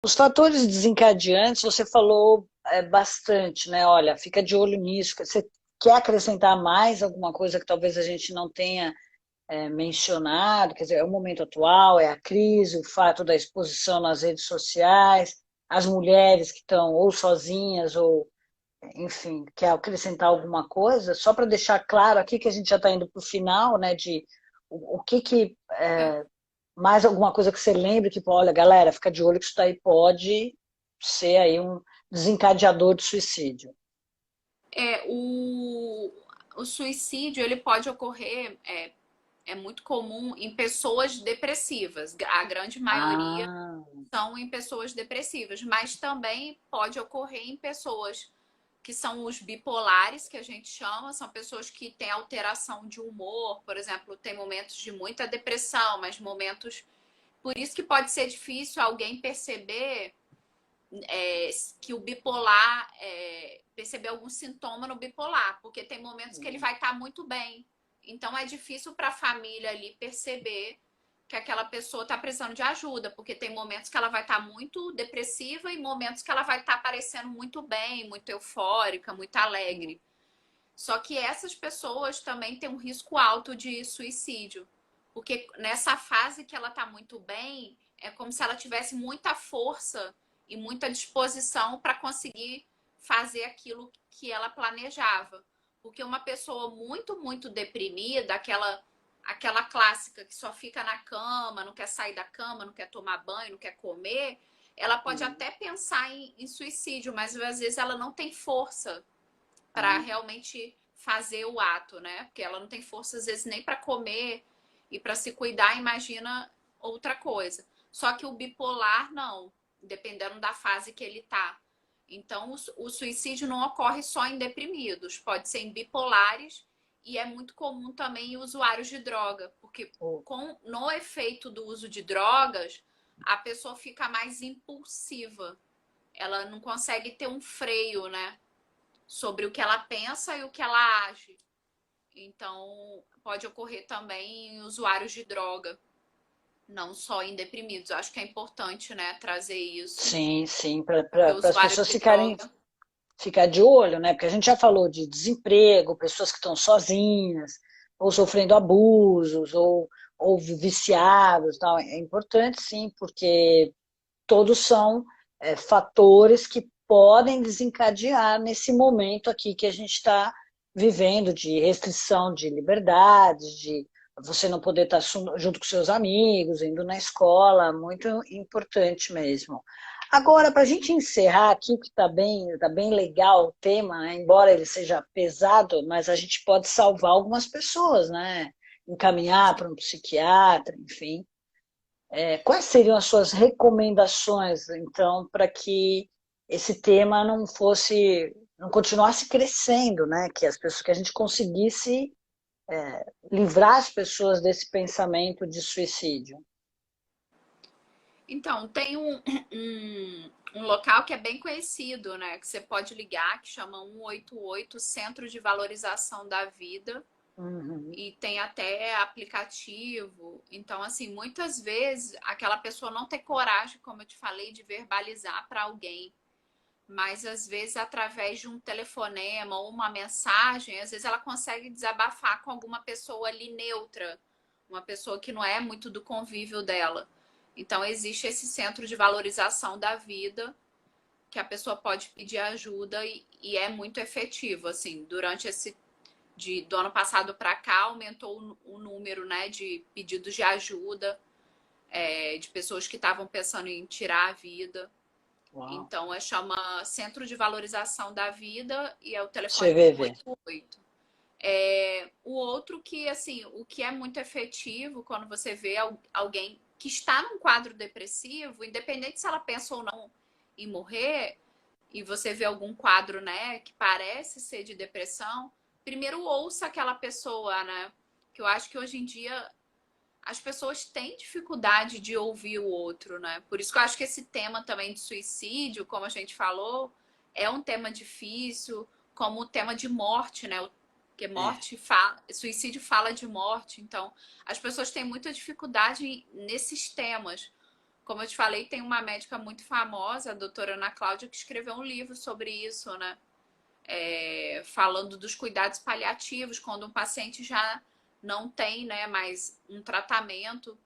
Os fatores desencadeantes, você falou bastante, né? Olha, fica de olho nisso. Você quer acrescentar mais alguma coisa que talvez a gente não tenha mencionado? Quer dizer, é o momento atual, é a crise, o fato da exposição nas redes sociais, as mulheres que estão ou sozinhas ou, enfim, quer acrescentar alguma coisa? Só para deixar claro aqui que a gente já está indo para o final, né? De o que que mais alguma coisa que você lembre que, olha, galera, fica de olho que isso daí pode ser aí um desencadeador de suicídio. O suicídio, ele pode ocorrer, é muito comum em pessoas depressivas. A grande maioria Ah, são em pessoas depressivas, mas também pode ocorrer em pessoas que são os bipolares, que a gente chama, são pessoas que têm alteração de humor, por exemplo, tem momentos de muita depressão, mas momentos. Por isso que pode ser difícil alguém perceber que o bipolar, perceber algum sintoma no bipolar, porque tem momentos que ele vai estar muito bem. Então é difícil para a família ali perceber que aquela pessoa está precisando de ajuda, porque tem momentos que ela vai estar muito depressiva e momentos que ela vai estar parecendo muito bem, muito eufórica, muito alegre. Só que essas pessoas também têm um risco alto de suicídio, porque nessa fase que ela está muito bem, é como se ela tivesse muita força e muita disposição para conseguir fazer aquilo que ela planejava. Porque uma pessoa muito deprimida, aquela clássica que só fica na cama, não quer sair da cama, não quer tomar banho, não quer comer, ela pode até pensar em suicídio, mas às vezes ela não tem força para ah, realmente fazer o ato, né? Porque ela não tem força às vezes nem para comer e para se cuidar, imagina outra coisa. Só que o bipolar não, dependendo da fase que ele tá. Então o suicídio não ocorre só em deprimidos, pode ser em bipolares e é muito comum também em usuários de droga, porque oh, no efeito do uso de drogas, a pessoa fica mais impulsiva. Ela não consegue ter um freio, né? Sobre o que ela pensa e o que ela age. Então, pode ocorrer também em usuários de droga, não só em deprimidos. Acho que é importante, né, trazer isso. sim, sim, Porque para as usuário pessoas de droga. ficar de olho, né? Porque a gente já falou de desemprego, pessoas que estão sozinhas, ou sofrendo abusos, ou viciados, tal. É importante, sim, porque todos são fatores que podem desencadear nesse momento aqui que a gente está vivendo de restrição de liberdades, de você não poder estar junto com seus amigos, indo na escola, muito importante mesmo. Agora, para a gente encerrar aqui, que tá bem legal o tema, né? Embora ele seja pesado, mas a gente pode salvar algumas pessoas, né? Encaminhar para um psiquiatra, enfim. Quais seriam as suas recomendações, então, para que esse tema não fosse, não continuasse crescendo, né? Que as pessoas, que a gente conseguisse livrar as pessoas desse pensamento de suicídio. Então, tem um local que é bem conhecido, né? Que você pode ligar, que chama 188 Centro de Valorização da Vida. Uhum. E tem até aplicativo. Então, assim, muitas vezes aquela pessoa não tem coragem, como eu te falei, de verbalizar para alguém. Mas às vezes através de um telefonema ou uma mensagem, às vezes ela consegue desabafar com alguma pessoa ali neutra, uma pessoa que não é muito do convívio dela. Então existe esse centro de valorização da vida que a pessoa pode pedir ajuda e é muito efetivo assim. Durante esse do ano passado para cá aumentou o número, né, de pedidos de ajuda, de pessoas que estavam pensando em tirar a vida. Uau. Então, chama Centro de Valorização da Vida e é o telefone CVV. 188. O outro que, assim, o que é muito efetivo quando você vê alguém que está num quadro depressivo, independente se ela pensa ou não em morrer, e você vê algum quadro, né, que parece ser de depressão, primeiro ouça aquela pessoa, né? Que eu acho que hoje em dia as pessoas têm dificuldade de ouvir o outro, né? Por isso que eu acho que esse tema também de suicídio, como a gente falou, é um tema difícil, como o tema de morte, né? Porque É. suicídio fala de morte, então as pessoas têm muita dificuldade nesses temas. como eu te falei, tem uma médica muito famosa, a doutora Ana Cláudia, que escreveu um livro sobre isso, né? Falando dos cuidados paliativos, quando um paciente já não tem, né, mais um tratamento.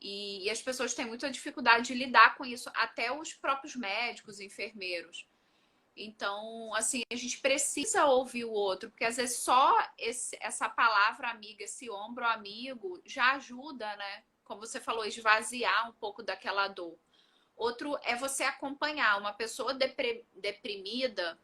E as pessoas têm muita dificuldade de lidar com isso, até os próprios médicos, enfermeiros. Então, assim, a gente precisa ouvir o outro, porque às vezes só essa palavra amiga, esse ombro amigo, já ajuda, né? Como você falou, esvaziar um pouco daquela dor. Outro é você acompanhar uma pessoa deprimida,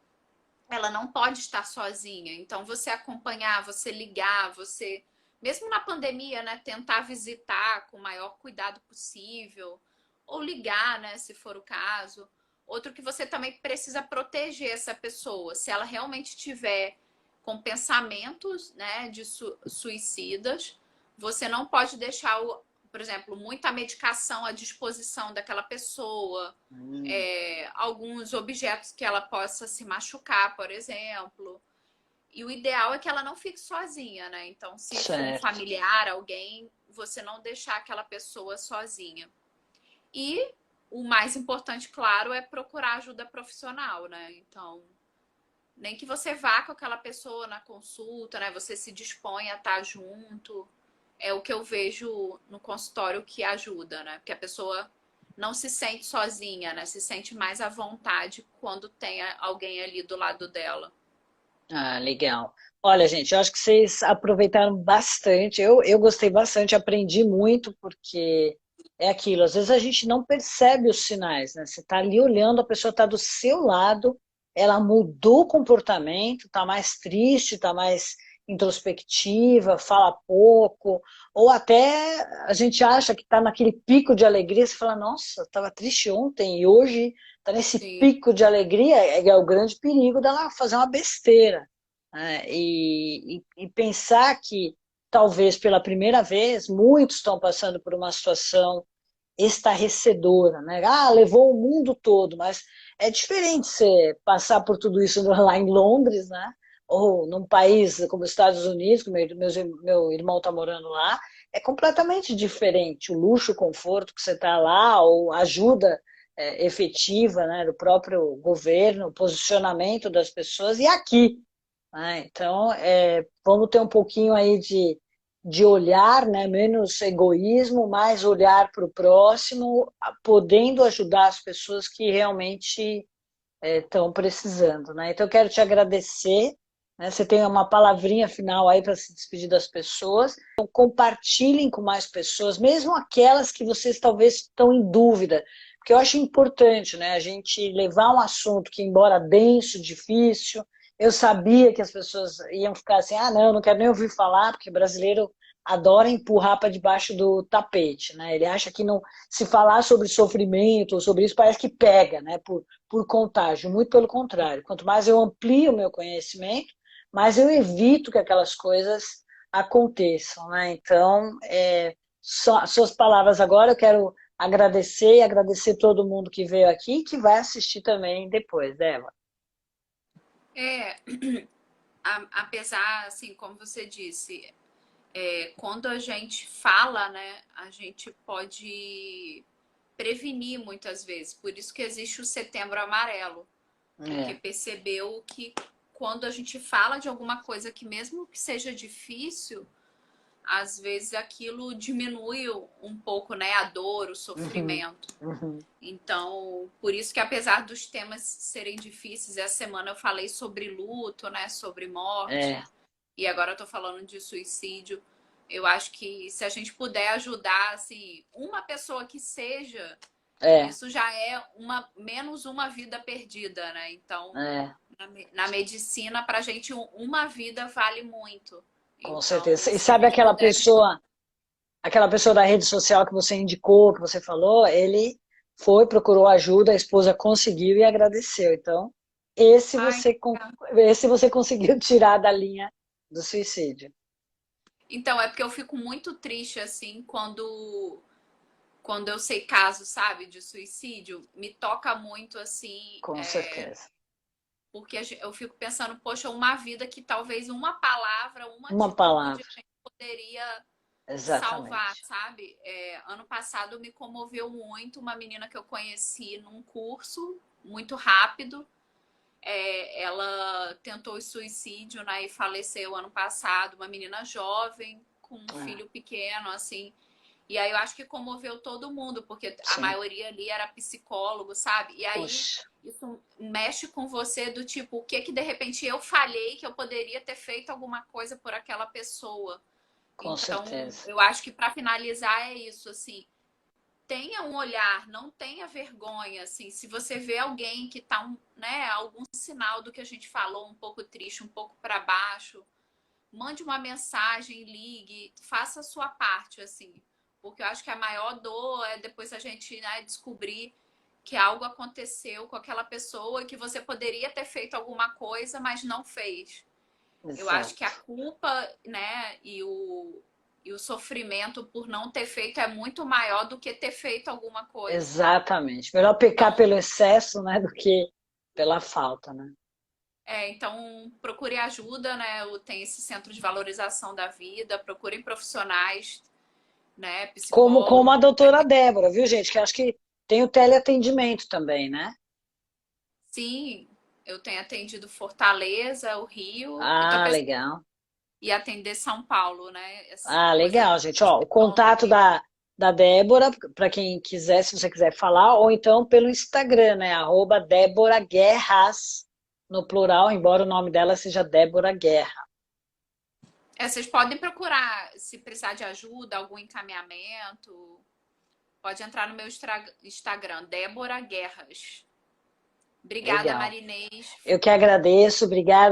ela não pode estar sozinha. Então, você acompanhar, você ligar, você, mesmo na pandemia, né, tentar visitar com o maior cuidado possível, ou ligar, né, se for o caso. Outro que você também precisa proteger essa pessoa. Se ela realmente tiver com pensamentos, né, de suicidas, você não pode deixar, por exemplo, muita medicação à disposição daquela pessoa, alguns objetos que ela possa se machucar, por exemplo. E o ideal é que ela não fique sozinha, né? Então, se for um Certo. familiar, alguém, você não deixar aquela pessoa sozinha. E o mais importante, claro, é procurar ajuda profissional, né? Então, nem que você vá com aquela pessoa na consulta, né? Você se dispõe a estar junto. É o que eu vejo no consultório que ajuda, né? Porque a pessoa não se sente sozinha, né? Se sente mais à vontade quando tem alguém ali do lado dela. Ah, legal. Olha, gente, eu acho que vocês aproveitaram bastante. Eu gostei bastante, aprendi muito, porque é aquilo, às vezes a gente não percebe os sinais, né? Você está ali olhando, a pessoa está do seu lado, ela mudou o comportamento, está mais triste, está mais introspectiva, fala pouco, ou até a gente acha que está naquele pico de alegria, você fala, nossa, estava triste ontem e hoje está nesse Sim. pico de alegria, é o grande perigo dela fazer uma besteira, né? E pensar que talvez pela primeira vez muitos estão passando por uma situação estarrecedora, né? Ah, levou o mundo todo, mas é diferente você passar por tudo isso lá em Londres, né? Ou num país como os Estados Unidos, que meu irmão está morando lá, é completamente diferente. O luxo, o conforto que você está lá, ou a ajuda efetiva, né, do próprio governo, o posicionamento das pessoas, e aqui. Né? Então, vamos ter um pouquinho aí de olhar, né, menos egoísmo, mais olhar para o próximo, podendo ajudar as pessoas que realmente estão precisando. Né? Então, eu quero te agradecer. Né? Você tem uma palavrinha final aí para se despedir das pessoas. Então, compartilhem com mais pessoas, mesmo aquelas que vocês talvez estão em dúvida, porque eu acho importante, né, a gente levar um assunto que, embora denso, difícil, eu sabia que as pessoas iam ficar assim, ah, não quero nem ouvir falar, porque brasileiro adora empurrar para debaixo do tapete, né? Ele acha que não, se falar sobre sofrimento ou sobre isso, parece que pega, né? Por contágio. Muito pelo contrário. Quanto mais eu amplio o meu conhecimento, mais eu evito que aquelas coisas aconteçam, né? Então, suas palavras agora, eu quero agradecer e agradecer todo mundo que veio aqui e que vai assistir também depois, Deva. É, apesar, assim, como você disse, quando a gente fala, né, a gente pode prevenir muitas vezes. Por isso que existe o Setembro Amarelo, porque É. percebeu que quando a gente fala de alguma coisa que mesmo que seja difícil, às vezes aquilo diminui um pouco, né, a dor, o Uhum, sofrimento. uhum. Então, por isso que apesar dos temas serem difíceis, essa semana eu falei sobre luto, né, sobre morte, É, e agora eu tô falando de suicídio. Eu acho que se a gente puder ajudar, assim, uma pessoa que seja, é, isso já é menos uma vida perdida, né? Então, é. na medicina, pra gente, uma vida vale muito. Com Então, certeza. E se a sabe gente puder aquela pessoa da rede social que você indicou, que você falou, ele foi, procurou ajuda, a esposa conseguiu e agradeceu. Então, esse Ai, você, esse você conseguiu tirar da linha do suicídio. então, é porque eu fico muito triste, assim, quando eu sei casos, sabe, de suicídio, me toca muito, assim, Com certeza. porque eu fico pensando, poxa, uma vida que talvez uma palavra, uma Uma atitude palavra. a gente poderia, salvar, Exatamente. sabe? Ano passado me comoveu muito uma menina que eu conheci num curso muito rápido. Ela tentou suicídio, né, e faleceu ano passado, uma menina jovem com um É, filho pequeno, assim. E aí eu acho que comoveu todo mundo, porque a sim. maioria ali era psicólogo, sabe? E aí Puxa, isso mexe com você do tipo, o que que de repente eu falhei que eu poderia ter feito alguma coisa por aquela pessoa. com Então, certeza. eu acho que para finalizar é isso, assim, tenha um olhar, não tenha vergonha, assim, se você vê alguém que tá, né, algum sinal do que a gente falou, um pouco triste, um pouco para baixo, mande uma mensagem, ligue, faça a sua parte, assim, porque eu acho que a maior dor é depois a gente, né, descobrir que algo aconteceu com aquela pessoa e que você poderia ter feito alguma coisa, mas não fez. Eu acho que a Exato. culpa, né, e o sofrimento por não ter feito é muito maior do que ter feito alguma coisa. Exatamente. Melhor pecar Então, pelo excesso, né, do que pela falta, né? então procure ajuda, né? Tem esse centro de valorização da vida, procurem profissionais, né, Como psicólogo. a doutora Débora, viu, gente? Que acho que tem o teleatendimento também, né? Sim, eu tenho atendido Fortaleza, o Rio, e tô Ah, pensando legal. em atender São Paulo, né? Essa Ah, coisa legal, de gente. Ó, o gestão da contato vida. da Débora, para quem quiser, se você quiser falar, ou então pelo Instagram, né? @Débora Guerras, no plural, embora o nome dela seja Débora Guerra. Vocês podem procurar, se precisar de ajuda, algum encaminhamento, pode entrar no meu Instagram, Débora Guerras. Obrigada, Legal. Marinês. Eu que agradeço, obrigada.